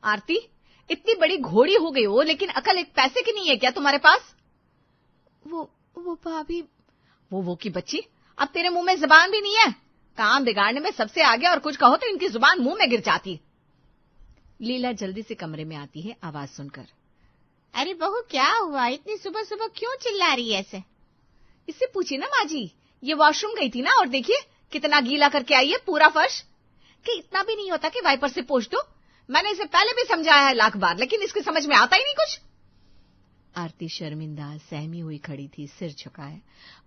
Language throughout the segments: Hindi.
आरती, इतनी बड़ी घोड़ी हो गई हो, लेकिन अकल एक पैसे की नहीं है क्या तुम्हारे पास? वो भाभी। वो की बच्ची, अब तेरे मुंह में जुबान भी नहीं है। काम बिगाड़ने में सबसे आगे, और कुछ कहो तो इनकी जुबान मुंह में गिर जाती। लीला जल्दी से कमरे में आती है आवाज सुनकर। अरे बहू, क्या हुआ? इतनी सुबह सुबह क्यों चिल्ला रही है ऐसे? इससे पूछिए ना माँ जी, ये वॉशरूम गई थी ना, और देखिए कितना गीला करके आई है पूरा फर्श। कि इतना भी नहीं होता कि वाइपर से पोंछ दो। मैंने इसे पहले भी समझाया है लाख बार, लेकिन इसके समझ में आता ही नहीं कुछ। आरती शर्मिंदा सहमी हुई खड़ी थी, सिर झुकाए।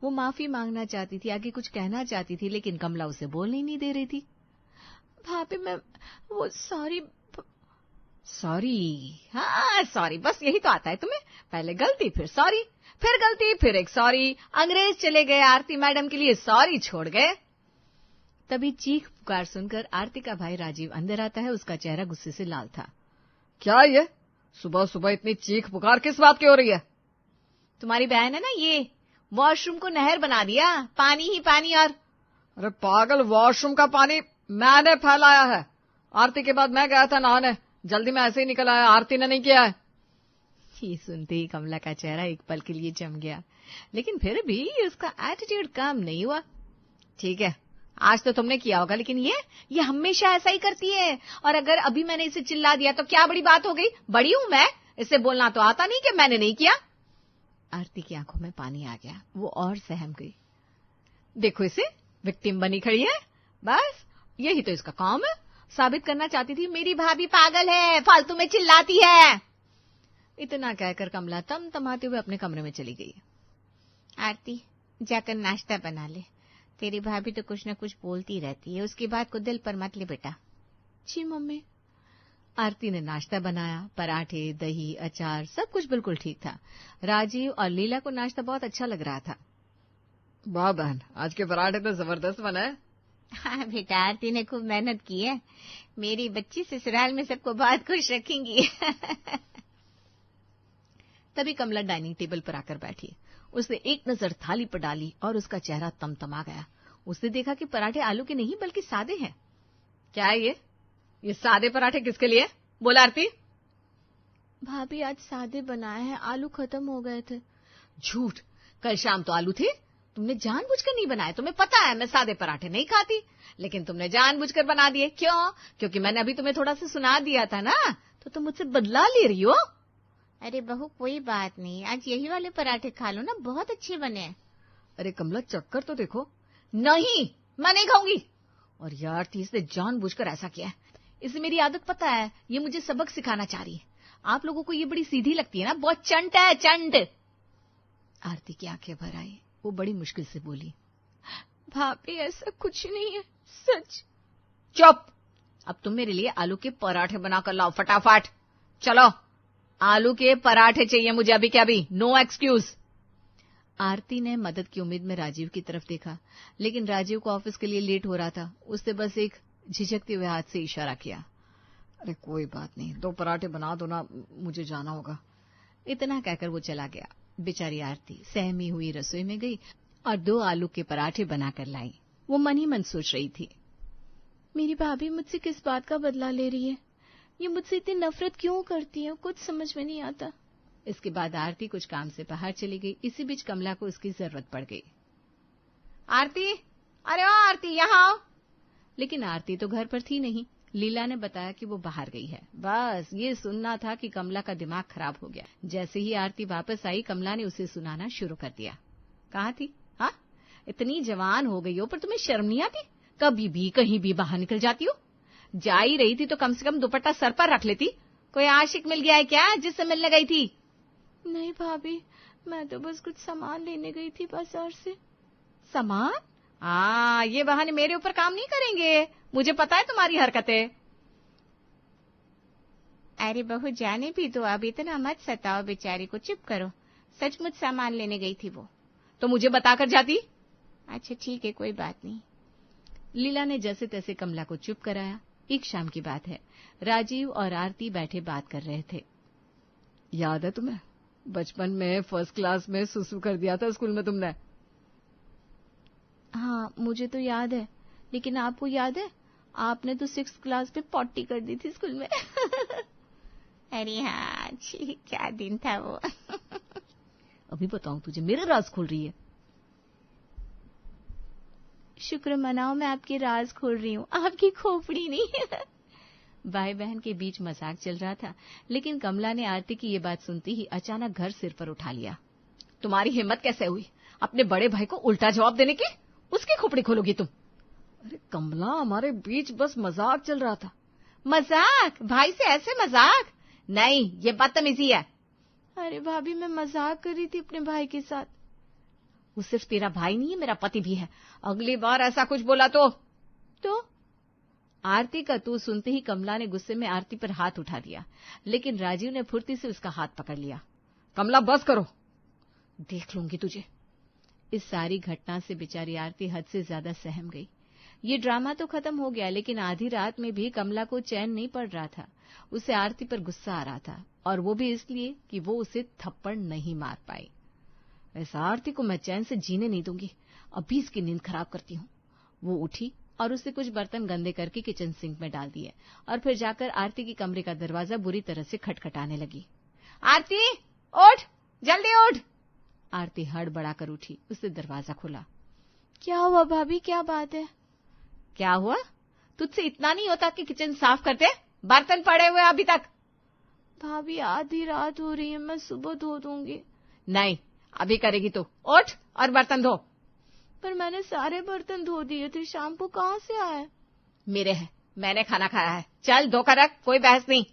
वो माफी मांगना चाहती थी, आगे कुछ कहना चाहती थी, लेकिन कमला उसे बोलने ही नहीं दे रही थी। भाभी, मैं वो सॉरी। हाँ सॉरी, बस यही तो आता है तुम्हें। पहले गलती, फिर सॉरी, फिर गलती, फिर एक सॉरी। अंग्रेज चले गए, आरती मैडम के लिए सॉरी छोड़ गए। तभी चीख पुकार सुनकर आरती का भाई राजीव अंदर आता है। उसका चेहरा गुस्से से लाल था। क्या ये सुबह सुबह इतनी चीख पुकार किस बात की हो रही है? तुम्हारी बहन है ना, ये वॉशरूम को नहर बना दिया, पानी ही पानी। और अरे पागल, वॉशरूम का पानी मैंने फैलाया है। आरती के बाद मैं गया था नहाने, जल्दी में ऐसे ही निकल आया, आरती ने नहीं किया है। ये सुनते ही कमला का चेहरा एक पल के लिए जम गया, लेकिन फिर भी उसका एटीट्यूड कम नहीं हुआ। ठीक है, आज तो तुमने किया होगा, लेकिन ये हमेशा ऐसा ही करती है। और अगर अभी मैंने इसे चिल्ला दिया तो क्या बड़ी बात हो गई? बड़ी हूं मैं, इससे बोलना तो आता नहीं कि मैंने नहीं किया। आरती की आंखों में पानी आ गया, वो और सहम गई। देखो इसे, विक्टिम बनी खड़ी है। बस यही तो इसका काम है, साबित करना चाहती थी मेरी भाभी पागल है, फालतू में चिल्लाती है। इतना कहकर कमला तमतमाते हुए अपने कमरे में चली गई। आरती, जाकर नाश्ता बना ले। तेरी भाभी तो कुछ न कुछ बोलती रहती है, उसकी बात को दिल पर मत ले बेटा। जी मम्मी। आरती ने नाश्ता बनाया, पराठे, दही, अचार, सब कुछ बिल्कुल ठीक था। राजीव और लीला को नाश्ता बहुत अच्छा लग रहा था। वाह बहन, आज के पराठे तो जबरदस्त बने। हाँ बेटा, आरती ने खूब मेहनत की है। मेरी बच्ची ससुराल में सबको बहुत खुश रखेंगी। तभी कमला डाइनिंग टेबल पर आकर बैठी। उसने एक नजर थाली पर डाली और उसका चेहरा तमतमा गया। उसने देखा कि पराठे आलू के नहीं बल्कि सादे हैं। क्या है ये सादे पराठे किसके लिए? बोला आरती। भाभी, आज सादे बनाए हैं, आलू खत्म हो गए थे। झूठ, कल शाम तो आलू थे। तुमने जानबूझकर नहीं बनाए। तुम्हें पता है मैं सादे पराठे नहीं खाती, लेकिन तुमने जानबूझकर बना दिए। क्यों? क्योंकि मैंने अभी तुम्हें थोड़ा सा सुना दिया था ना, तो तुम मुझसे बदला ले रही हो। अरे बहू, कोई बात नहीं, आज यही वाले पराठे खा लो ना, बहुत अच्छे बने। अरे कमला, चक्कर तो देखो। नहीं, मैं नहीं खाऊंगी। और यार इसने जानबूझकर ऐसा किया है। इसे मेरी आदत पता है, ये मुझे सबक सिखाना चाह रही है। आप लोगों को ये बड़ी सीधी लगती है ना, बहुत चंट है, चंट। आरती की आंखें भर आई, वो बड़ी मुश्किल से बोली। भाभी, ऐसा कुछ नहीं है, सच। चुप। अब तुम मेरे लिए आलू के पराठे बनाकर लाओ फटाफट। चलो, आलू के पराठे चाहिए मुझे अभी के अभी, नो एक्सक्यूज। आरती ने मदद की उम्मीद में राजीव की तरफ देखा, लेकिन राजीव को ऑफिस के लिए लेट हो रहा था। उसने बस एक झिझकते हुए हाथ से इशारा किया। अरे कोई बात नहीं, 2 पराठे बना दो ना, मुझे जाना होगा। इतना कहकर वो चला गया। बेचारी आरती सहमी हुई रसोई में गई और 2 आलू के पराठे बनाकर लाई। वो मन ही मन सोच रही थी, मेरी भाभी मुझसे किस बात का बदला ले रही है? ये मुझसे इतनी नफरत क्यों करती है? कुछ समझ में नहीं आता। इसके बाद आरती कुछ काम से बाहर चली गई। इसी बीच कमला को उसकी जरूरत पड़ गई। आरती, अरे ओ आरती, यहाँ आओ। लेकिन आरती तो घर पर थी नहीं। लीला ने बताया कि वो बाहर गई है। बस ये सुनना था कि कमला का दिमाग खराब हो गया। जैसे ही आरती वापस आई, कमला ने उसे सुनाना शुरू कर दिया। कहाँ थी? हाँ, इतनी जवान हो गई हो, पर तुम्हें शर्म नहीं आती? कभी भी कहीं भी बाहर निकल जाती हो। जा ही रही थी तो कम से कम दुपट्टा सर पर रख लेती। कोई आशिक मिल गया है क्या जिससे मिलने गई थी? नहीं भाभी, मैं तो बस कुछ सामान लेने गई थी बाजार से। सामान? हाँ, ये बहाने मेरे ऊपर काम नहीं करेंगे, मुझे पता है तुम्हारी हरकतें। अरे बहू, जाने भी दो, अब इतना मत सताओ बेचारी को, चुप करो। सचमुच सामान लेने गई थी वो। तो मुझे बताकर जाती। अच्छा ठीक है, कोई बात नहीं। लीला ने जैसे तैसे कमला को चुप कराया। एक शाम की बात है, राजीव और आरती बैठे बात कर रहे थे। याद है तुम्हें, बचपन में फर्स्ट क्लास में सुसु कर दिया था स्कूल में तुमने? हाँ, मुझे तो याद है, लेकिन आपको याद है? आपने तो 6th क्लास में पॉटी कर दी थी स्कूल में। अरे हाँ, छी, क्या दिन था वो। अभी बताऊं तुझे, मेरे राज खोल रही है। शुक्र मनाओ, मैं आपके राज खोल रही हूँ, आपकी खोपड़ी नहीं। भाई बहन के बीच मजाक चल रहा था, लेकिन कमला ने आरती की ये बात सुनते ही अचानक घर सिर पर उठा लिया। तुम्हारी हिम्मत कैसे हुई अपने बड़े भाई को उल्टा जवाब देने की? उसकी खोपड़ी खोलोगी तुम? अरे कमला, हमारे बीच बस मजाक चल रहा था। मजाक? भाई से ऐसे मजाक? नहीं, ये बदतमीजी है। अरे भाभी, मैं मजाक कर रही थी अपने भाई के साथ। वो सिर्फ तेरा भाई नहीं है, मेरा पति भी है। अगली बार ऐसा कुछ बोला तो आरती का तू सुनते ही कमला ने गुस्से में आरती पर हाथ उठा दिया, लेकिन राजीव ने फुर्ती से उसका हाथ पकड़ लिया। कमला, बस करो, देख लूंगी तुझे। इस सारी घटना से बेचारी आरती हद से ज्यादा सहम गई। ये ड्रामा तो खत्म हो गया, लेकिन आधी रात में भी कमला को चैन नहीं पड़ रहा था। उसे आरती पर गुस्सा आ रहा था, और वो भी इसलिए कि वो उसे थप्पड़ नहीं मार पाई। ऐसा आरती को मैं चैन से जीने नहीं दूंगी, अभी इसकी नींद खराब करती हूँ। वो उठी और उसने कुछ बर्तन गंदे करके किचन सिंक में डाल दिए, और फिर जाकर आरती के कमरे का दरवाजा बुरी तरह से खटखटाने लगी। आरती, उठ, जल्दी उठ। आरती हड़बड़ाकर उठी, उसने दरवाजा खोला। क्या हुआ भाभी, क्या बात है? क्या हुआ? तुझसे इतना नहीं होता कि किचन साफ करते? बर्तन पड़े हुए अभी तक। भाभी, आधी रात हो रही है, मैं सुबह धो दूंगी। नहीं, अभी करेगी तो। उठ और बर्तन धो। पर मैंने सारे बर्तन धो दिए थे, शैम्पू कहाँ से आया? मेरे है, मैंने खाना खाया है। चल धोकर रख, कोई बहस नहीं।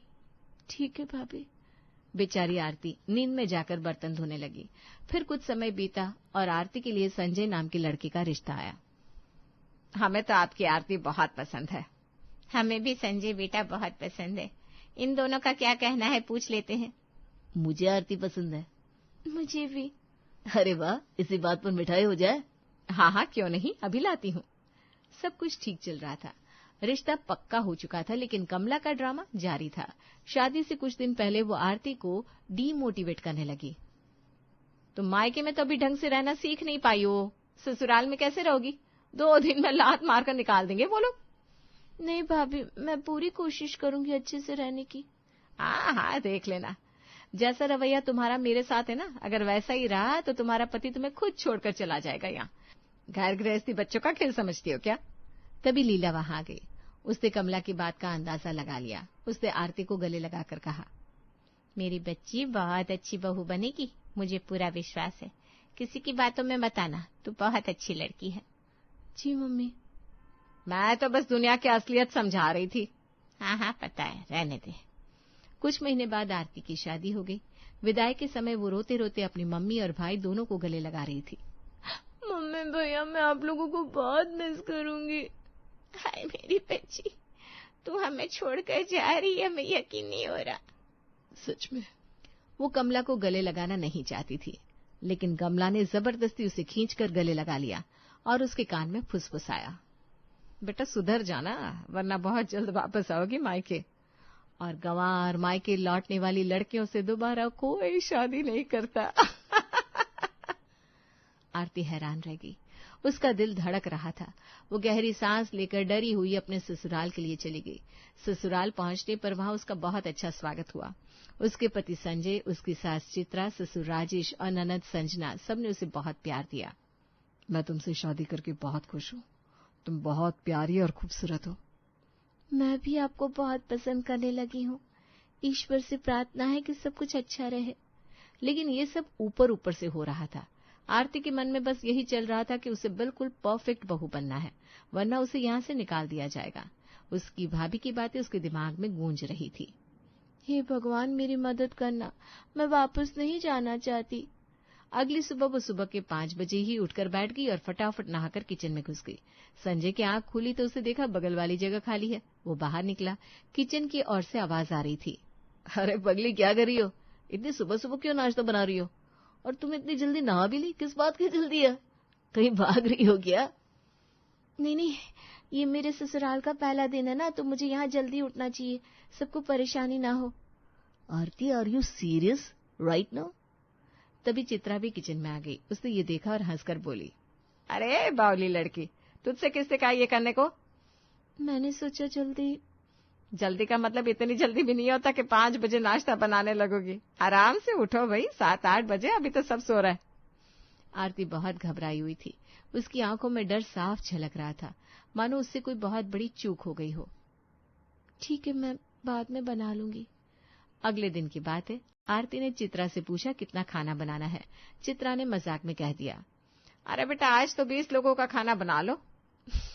ठीक है भाभी। बेचारी आरती नींद में जाकर बर्तन धोने लगी। फिर कुछ समय बीता और आरती के लिए संजय नाम के लड़के का रिश्ता आया। हमें तो आपकी आरती बहुत पसंद है। हमें भी संजय बेटा बहुत पसंद है। इन दोनों का क्या कहना है, पूछ लेते हैं। मुझे आरती पसंद है। मुझे भी। अरे वाह, इसी बात पर मिठाई हो जाए। हाँ हाँ, क्यों नहीं, अभी लाती हूँ। सब कुछ ठीक चल रहा था, रिश्ता पक्का हो चुका था, लेकिन कमला का ड्रामा जारी था। शादी से कुछ दिन पहले वो आरती को डीमोटिवेट करने लगी। तुम मायके में तो अभी ढंग से रहना सीख नहीं पाई हो, ससुराल में कैसे रहोगी? 2 दिन में लात मारकर निकाल देंगे वो लोग। नहीं भाभी, मैं पूरी कोशिश करूंगी अच्छे से रहने की। हाँ हाँ, देख लेना। जैसा रवैया तुम्हारा मेरे साथ है ना, अगर वैसा ही रहा तो तुम्हारा पति तुम्हें खुद छोड़कर चला जाएगा। यहाँ घर गृहस्थी बच्चों का खेल समझती हो क्या? तभी लीला वहां आ गई। उसने कमला की बात का अंदाजा लगा लिया। उसने आरती को गले लगाकर कहा, मेरी बच्ची बहुत अच्छी बहू बनेगी, मुझे पूरा विश्वास है। किसी की बातों में मत आना, तू बहुत अच्छी लड़की है। जी मम्मी। मैं तो बस दुनिया की असलियत समझा रही थी। हाँ हाँ, पता है, रहने दे। कुछ महीने बाद आरती की शादी हो गई। विदाई के समय वो रोते रोते अपनी मम्मी और भाई दोनों को गले लगा रही थी। मम्मी भैया, मैं आप लोगों को बहुत मिस करूंगी। हाय मेरी बच्ची, तू हमें छोड़कर जा रही है, हमें यकीन नहीं हो रहा। सच में। वो कमला को गले लगाना नहीं चाहती थी, लेकिन कमला ने जबरदस्ती उसे खींचकर गले लगा लिया और उसके कान में फुसफुसाया, बेटा सुधर जाना, वरना बहुत जल्द वापस आओगी मायके। और गंवार मायके लौटने वाली लड़कियों से दोबारा कोई शादी नहीं करता। आरती हैरान रह गई। उसका दिल धड़क रहा था। वो गहरी सांस लेकर डरी हुई अपने ससुराल के लिए चली गई। ससुराल पहुंचने पर वहां उसका बहुत अच्छा स्वागत हुआ। उसके पति संजय, उसकी सास चित्रा, ससुर राजेश और ननद संजना, सबने उसे बहुत प्यार दिया। मैं तुमसे शादी करके बहुत खुश हूँ। तुम बहुत प्यारी और खूबसूरत हो। मैं भी आपको बहुत पसंद करने लगी हूँ। ईश्वर से प्रार्थना है कि सब कुछ अच्छा रहे। लेकिन ये सब ऊपर ऊपर से हो रहा था। आरती के मन में बस यही चल रहा था कि उसे बिल्कुल परफेक्ट बहू बनना है, वरना उसे यहाँ से निकाल दिया जाएगा। उसकी भाभी की बातें उसके दिमाग में गूंज रही थी। हे भगवान, मेरी मदद करना, मैं वापस नहीं जाना चाहती। अगली सुबह वो सुबह के 5 बजे ही उठकर बैठ गई और फटाफट नहाकर किचन में घुस गई। संजय की आंख खुली तो उसे देखा बगल वाली जगह खाली है। वो बाहर निकला। किचन की ओर से आवाज आ रही थी, अरे पगली, क्या कर रही हो? इतनी सुबह सुबह क्यों नाश्ता बना रही हो? और तुम इतनी जल्दी नहा भी ली? किस बात की जल्दी है? कहीं भाग रही हो क्या? नहीं, ये मेरे ससुराल का पहला दिन है ना, तो मुझे यहाँ जल्दी उठना चाहिए, सबको परेशानी ना हो। Aarti, are you serious right now? तभी चित्रा भी किचन में आ गई। उसने ये देखा और हंसकर बोली, अरे बावली लड़की, तुझसे किसने कहा ये करने को? मैंने सोचा जल्दी। जल्दी का मतलब इतनी जल्दी भी नहीं होता कि 5 बजे नाश्ता बनाने लगोगी। आराम से उठो भाई, 7-8 बजे, अभी तो सब सो रहे हैं। आरती बहुत घबराई हुई थी। उसकी आंखों में डर साफ झलक रहा था, मानो उससे कोई बहुत बड़ी चूक हो गई हो। ठीक है, मैं बाद में बना लूंगी। अगले दिन की बात है। आरती ने चित्रा से पूछा कितना खाना बनाना है। चित्रा ने मजाक में कह दिया, अरे बेटा आज तो 20 लोगों का खाना बना लो।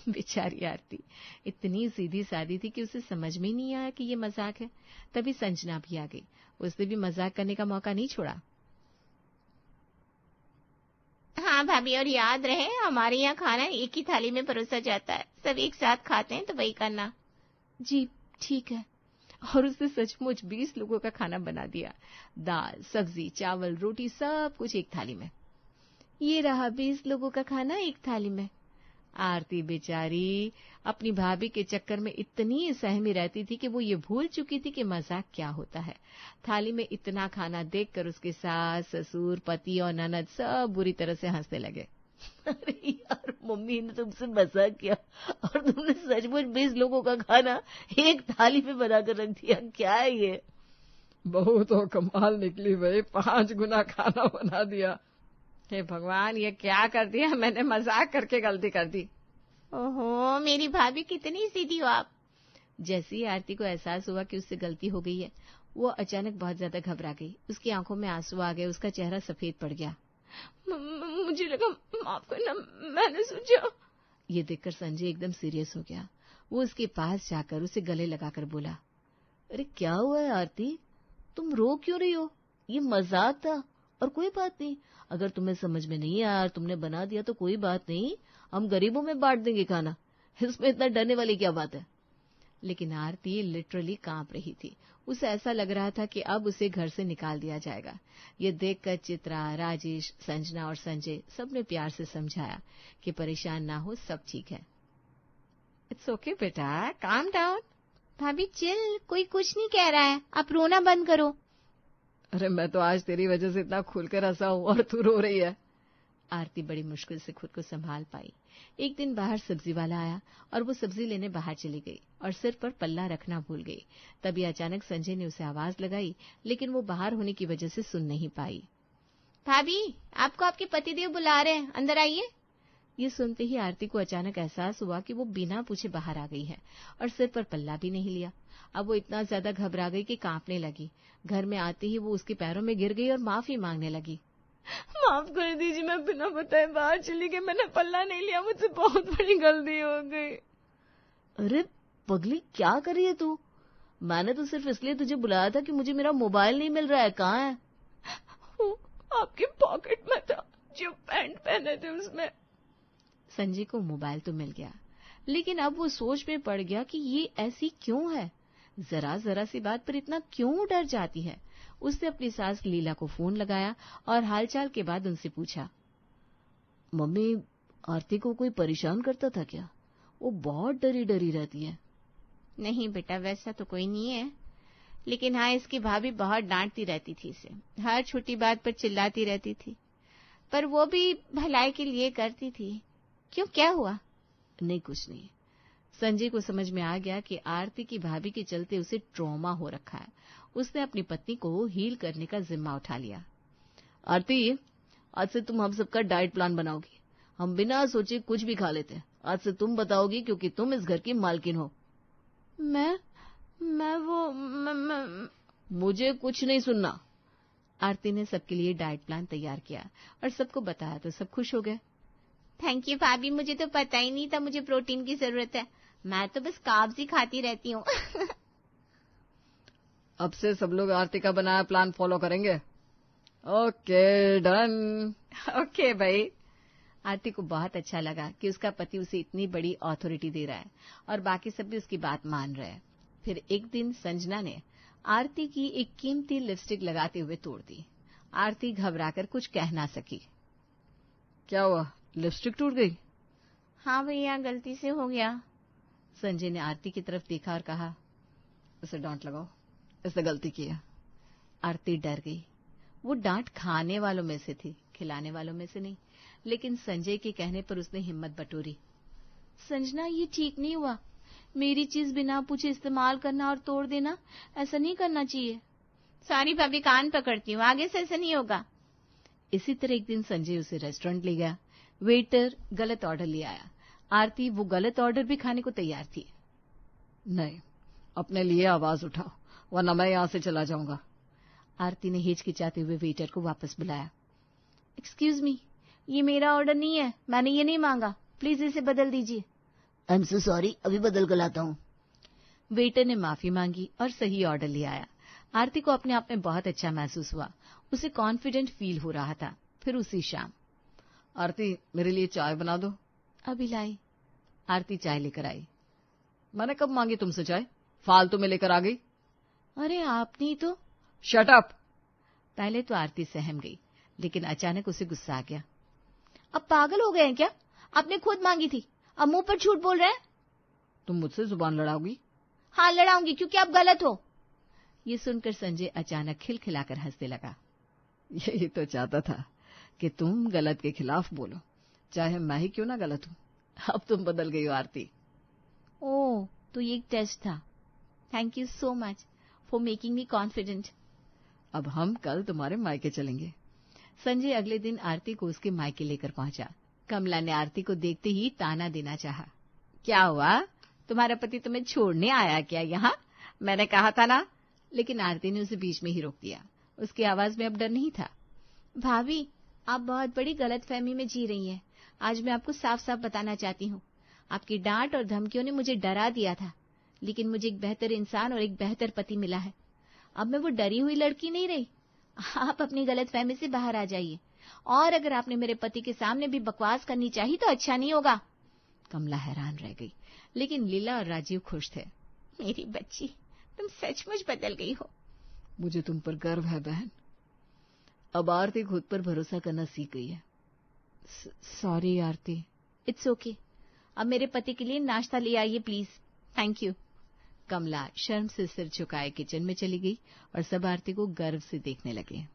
बेचारी आरती इतनी सीधी सादी थी कि उसे समझ में ही नहीं आया कि ये मजाक है। तभी संजना भी आ गई। उसने भी मजाक करने का मौका नहीं छोड़ा। हाँ भाभी, और याद रहे हमारे यहाँ खाना एक ही थाली में परोसा जाता है, सब एक साथ खाते हैं, तो वही करना। जी ठीक है। और उसने सचमुच 20 लोगों का खाना बना दिया। दाल, सब्जी, चावल, रोटी, सब कुछ एक थाली में। ये रहा 20 लोगों का खाना एक थाली में। आरती बेचारी अपनी भाभी के चक्कर में इतनी सहमी रहती थी कि वो ये भूल चुकी थी कि मजाक क्या होता है। थाली में इतना खाना देखकर उसके सास, ससुर, पति और ननद सब बुरी तरह से हंसने लगे। अरे यार, मम्मी ने तुमसे मजाक किया और तुमने सचमुच 20 लोगों का खाना एक थाली में बनाकर रख दिया। क्या है ये? बहू तो कमाल निकली भाई, 5 गुना खाना बना दिया। हे भगवान, ये क्या कर दिया मैंने, मजाक करके गलती कर दी। ओहो, मेरी भाभी कितनी सीधी हो आप। जैसे ही आरती को एहसास हुआ कि उससे गलती हो गई है, वो अचानक बहुत ज्यादा घबरा गई। उसकी आंखों में आंसू आ गए, उसका चेहरा सफेद पड़ गया। मुझे लगा, माफ करना, मैंने सोचा। ये देखकर संजय एकदम सीरियस हो गया। वो उसके पास जाकर उसे गले लगाकर बोला, अरे क्या हुआ है आरती, तुम रो क्यों रही हो? ये मजाक था और कोई बात नहीं। अगर तुम्हें समझ में नहीं आया और तुमने बना दिया तो कोई बात नहीं, हम गरीबों में बांट देंगे खाना, इसमें इतना डरने वाली क्या बात है। लेकिन आरती लिटरली कांप रही थी। उसे ऐसा लग रहा था कि अब उसे घर से निकाल दिया जाएगा। ये देखकर चित्रा, राजेश, संजना और संजय सबने प्यार से समझाया कि परेशान ना हो, सब ठीक है। इट्स ओके बेटा, काम डाउन। भाभी चिल, कोई कुछ नहीं कह रहा है, आप रोना बंद करो। अरे मैं तो आज तेरी वजह से इतना खुलकर हंसा हूं और तू रो रही है। आरती बड़ी मुश्किल से खुद को संभाल पाई। एक दिन बाहर सब्जी वाला आया और वो सब्जी लेने बाहर चली गई और सिर पर पल्ला रखना भूल गई। तभी अचानक संजय ने उसे आवाज लगाई, लेकिन वो बाहर होने की वजह से सुन नहीं पाई। भाभी, आपको आपके पतिदेव बुला रहे हैं, अंदर आइए। ये सुनते ही आरती को अचानक एहसास हुआ कि वो बिना पूछे बाहर आ गई है और सिर पर पल्ला भी नहीं लिया। अब वो इतना ज्यादा घबरा गई कि कांपने लगी। घर में आते ही वो उसके पैरों में गिर गई और माफी मांगने लगी। माफ कर दीजिए, मैं बिना बताए बाहर चली गई, मैंने पल्ला नहीं लिया, मुझसे बहुत बड़ी गलती हो गई। अरे पगली, क्या कर रही है तू? मैंने तो सिर्फ इसलिए तुझे बुलाया था कि मुझे मेरा मोबाइल नहीं मिल रहा है, कहाँ है? आपके पॉकेट में था, जो पैंट पहने थे उसमें। संजय को मोबाइल तो मिल गया, लेकिन अब वो सोच में पड़ गया कि ये ऐसी क्यों है, जरा जरा सी बात पर इतना क्यों डर जाती है। उसने अपनी सास लीला को फोन लगाया और हालचाल के बाद उनसे पूछा, मम्मी आरती को कोई परेशान करता था क्या? वो बहुत डरी डरी रहती है। नहीं बेटा, वैसा तो कोई नहीं है, लेकिन हाँ, इसकी भाभी बहुत डांटती रहती थी इसे, हर छोटी बात पर चिल्लाती रहती थी, पर वो भी भलाई के लिए करती थी। क्यों, क्या हुआ? नहीं, कुछ नहीं। संजय को समझ में आ गया कि आरती की भाभी के चलते उसे ट्रॉमा हो रखा है। उसने अपनी पत्नी को हील करने का जिम्मा उठा लिया। आरती, आज से तुम हम सबका डाइट प्लान बनाओगी। हम बिना सोचे कुछ भी खा लेते हैं। आज से तुम बताओगी, क्योंकि तुम इस घर की मालकिन हो। मैं मुझे कुछ नहीं सुनना। आरती ने सबके लिए डाइट प्लान तैयार किया और सबको बताया तो सब खुश हो गए। थैंक यू भाभी, मुझे तो पता ही नहीं था मुझे प्रोटीन की जरूरत है, मैं तो बस कार्ब्स ही खाती रहती हूँ। अब से सब लोग आरती का बनाया प्लान फॉलो करेंगे। Okay, done. ओके भाई। आरती को बहुत अच्छा लगा कि उसका पति उसे इतनी बड़ी अथॉरिटी दे रहा है और बाकी सब भी उसकी बात मान रहे हैं। फिर एक दिन संजना ने आरती की एक कीमती लिपस्टिक लगाते हुए तोड़ दी। आरती घबराकर कुछ कह ना सकी। क्या हुआ, लिपस्टिक टूट गई? हाँ भैया, गलती से हो गया। संजय ने आरती की तरफ देखा और कहा, उसे डांट लगाओ, इसने गलती की है। आरती डर गई। वो डांट खाने वालों में से थी, खिलाने वालों में से नहीं। लेकिन संजय के कहने पर उसने हिम्मत बटोरी। संजना, ये ठीक नहीं हुआ, मेरी चीज बिना पूछे इस्तेमाल करना और तोड़ देना, ऐसा नहीं करना चाहिए। सॉरी भाभी, कान पकड़ती हूँ, आगे से ऐसा नहीं होगा। इसी तरह एक दिन संजय उसे रेस्टोरेंट ले गया। वेटर गलत ऑर्डर ले आया। आरती वो गलत ऑर्डर भी खाने को तैयार थी। नहीं, अपने लिए आवाज उठाओ वरना मैं यहां से चला जाऊंगा। आरती ने हिचकिचाते हुए वेटर को वापस बुलाया। एक्सक्यूज मी, ये मेरा ऑर्डर नहीं है, मैंने ये नहीं मांगा, प्लीज इसे बदल दीजिए। आई एम सो सॉरी, अभी बदल कर लाता हूँ। वेटर ने माफी मांगी और सही ऑर्डर ले आया। आरती को अपने आप में बहुत अच्छा महसूस हुआ। उसे कॉन्फिडेंट फील हो रहा था। फिर उसी शाम, आरती मेरे लिए चाय बना दो। अभी लाई। आरती चाय लेकर आई। मैंने कब मांगी तुमसे चाय? फालतू में लेकर आ गई। अरे आपने तो। Shut up. पहले तो आरती सहम गई, लेकिन अचानक उसे गुस्सा आ गया। अब पागल हो गए हैं क्या? आपने खुद मांगी थी, अब मुंह पर झूठ बोल रहे हैं। तुम मुझसे जुबान लड़ाओगी? हाँ लड़ाऊंगी, क्योंकि आप गलत हो। ये सुनकर संजय अचानक खिलखिलाकर हंसने लगा। यही तो चाहता था कि तुम गलत के खिलाफ बोलो, चाहे मैं ही क्यों ना गलत हूं। अब तुम बदल गई हो आरती। ओह, तो ये एक टेस्ट था। Thank you so much for making me confident. अब हम कल तुम्हारे मायके चलेंगे। संजय अगले दिन आरती को उसके मायके लेकर पहुंचा। कमला ने आरती को देखते ही ताना देना चाहा। क्या हुआ, तुम्हारा पति तुम्हें छोड़ने आया क्या यहाँ? मैंने कहा था ना। लेकिन आरती ने उसे बीच में ही रोक दिया। उसकी आवाज में अब डर नहीं था। भाभी, आप बहुत बड़ी गलतफहमी में जी रही हैं। आज मैं आपको साफ साफ बताना चाहती हूँ, आपकी डांट और धमकियों ने मुझे डरा दिया था, लेकिन मुझे एक बेहतर इंसान और एक बेहतर पति मिला है। अब मैं वो डरी हुई लड़की नहीं रही। आप अपनी गलतफहमी से बाहर आ जाइए, और अगर आपने मेरे पति के सामने भी बकवास करनी चाहिए तो अच्छा नहीं होगा। कमला हैरान रह गई, लेकिन लीला और राजीव खुश थे। मेरी बच्ची, तुम सचमुच बदल गई हो। मुझे तुम पर गर्व है बहन। अब आरती खुद पर भरोसा करना सीख गई है। Sorry Aarti. It's okay. अब मेरे पति के लिए नाश्ता ले आइए प्लीज। Thank you. कमला शर्म से सिर झुकाए किचन में चली गई और सब आरती को गर्व से देखने लगे।